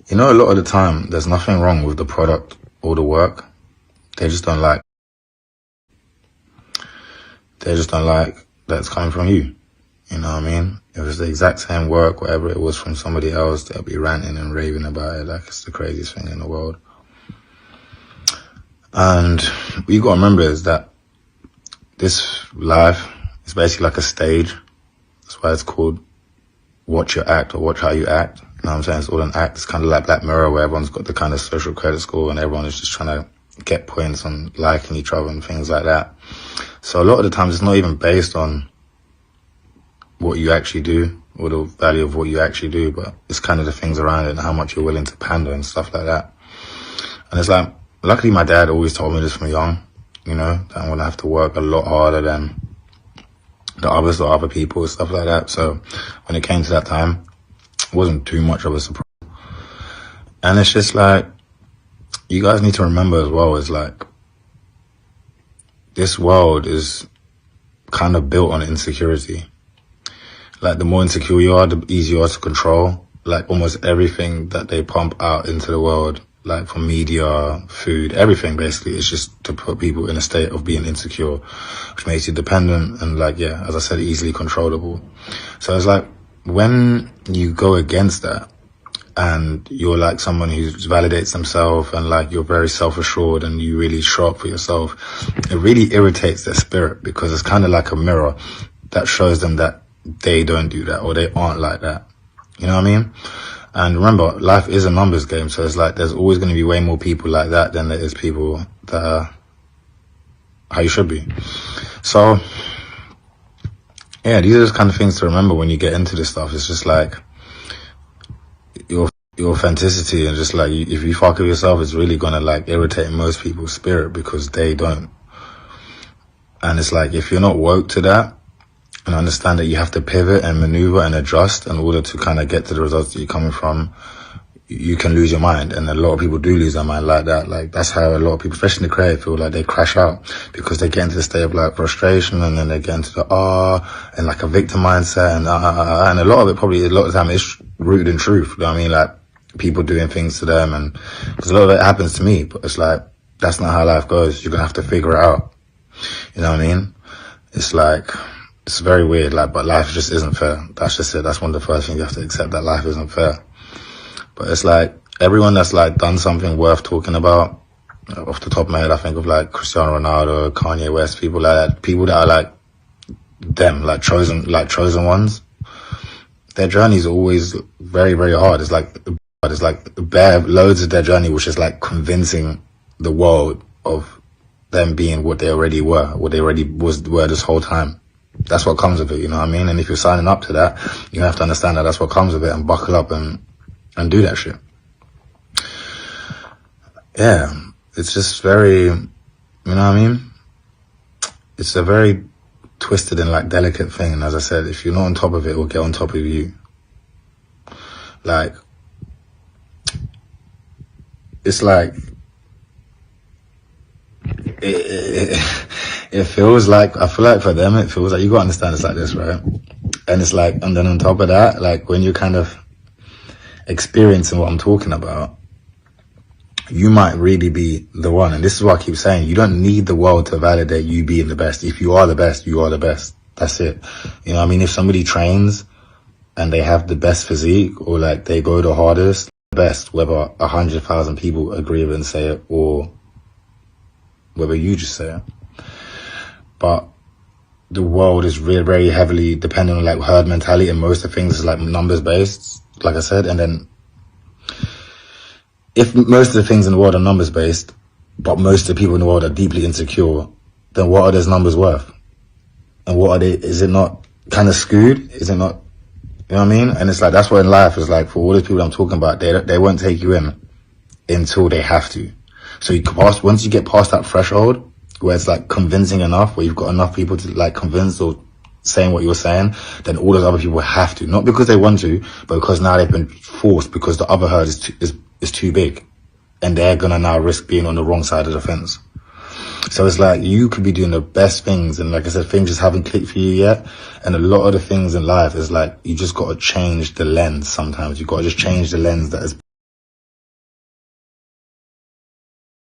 You know, a lot of the time, there's nothing wrong with the product or the work. They just don't like. They just don't like that it's coming from you. You know what I mean? If it's the exact same work, whatever it was from somebody else, they'll be ranting and raving about it like it's the craziest thing in the world. And what you got to remember is that this life is basically like a stage. That's why it's called Watch Your Act or Watch How You Act. You know what I'm saying? It's all an act. It's kind of like Black Mirror, where everyone's got the kind of social credit score and everyone is just trying to get points on liking each other and things like that. So a lot of the times it's not even based on what you actually do or the value of what you actually do, but it's kind of the things around it and how much you're willing to pander and stuff like that. And it's like, luckily my dad always told me this from young, you know, that I'm going to have to work a lot harder than the others or other people and stuff like that. So when it came to that time, it wasn't too much of a surprise. And it's just like, you guys need to remember as well, is like, this world is kind of built on insecurity. Like, the more insecure you are, the easier you are to control. Like, almost everything that they pump out into the world, like from media, food, everything basically, is just to put people in a state of being insecure, which makes you dependent and, like, yeah, as I said, easily controllable. So it's like, when you go against that and you're like someone who validates themselves and like you're very self-assured and you really show up for yourself, it really irritates their spirit, because it's kind of like a mirror that shows them that they don't do that or they aren't like that. You know what I mean? And remember, life is a numbers game. So it's like, there's always going to be way more people like that than there is people that are how you should be. So yeah, these are just kind of things to remember when you get into this stuff. It's just like your authenticity, and just like, if you fuck with yourself, it's really gonna like irritate most people's spirit because they don't. And it's like, if you're not woke to that and understand that you have to pivot and maneuver and adjust in order to kind of get to the results that you're coming from, you can lose your mind. And a lot of people do lose their mind like that. Like, that's how a lot of people, especially in the creative field, like, they crash out because they get into the state of like frustration, and then they get into the and like a victim mindset, and and a lot of it, probably a lot of the time, is rooted in truth. You know what I mean? Like, people doing things to them, and because a lot of it happens to me, but it's like, that's not how life goes. You're gonna have to figure it out. You know what I mean? It's like, it's very weird, like, but life just isn't fair. That's just it. That's one of the first things you have to accept, that life isn't fair. But it's like, everyone that's like done something worth talking about, off the top of my head, I think of like Cristiano Ronaldo, Kanye West, people like that, people that are like them, like chosen ones. Their journey is always very, very hard. It's like bare loads of their journey, which is like convincing the world of them being what they already were, what they already were this whole time. That's what comes with it, you know what I mean? And if you're signing up to that, you have to understand that that's what comes with it, and buckle up and do that shit. Yeah, it's just very, you know what I mean? It's a very twisted and like delicate thing. And as I said, if you're not on top of it, it will get on top of you. Like, it's like, it feels like, I feel like for them, it feels like, you gotta understand it's like this, right? And it's like, and then on top of that, like, when you're kind of experiencing what I'm talking about, you might really be the one. And this is what I keep saying, you don't need the world to validate you being the best. If you are the best, you are the best. That's it. You know what I mean? If somebody trains and they have the best physique, or like they go the hardest, best, whether 100,000 people agree with it and say it, or whether you just say it. But the world is really very heavily dependent on like herd mentality, and most of things is like numbers based, like I said. And then if most of the things in the world are numbers based, but most of the people in the world are deeply insecure, then what are those numbers worth? And what are they, is it not kind of skewed? Is it not, you know what I mean? And it's like, that's what in life is like, for all the people I'm talking about, they won't take you in until they have to. So you pass, once you get past that threshold where it's like convincing enough, where you've got enough people to like convince or saying what you're saying, then all those other people have to, not because they want to, but because now they've been forced, because the other herd is too big, and they're gonna now risk being on the wrong side of the fence. So it's like, you could be doing the best things, and like I said, things just haven't clicked for you yet. And a lot of the things in life is like, you just gotta change the lens sometimes. You gotta just change the lens that is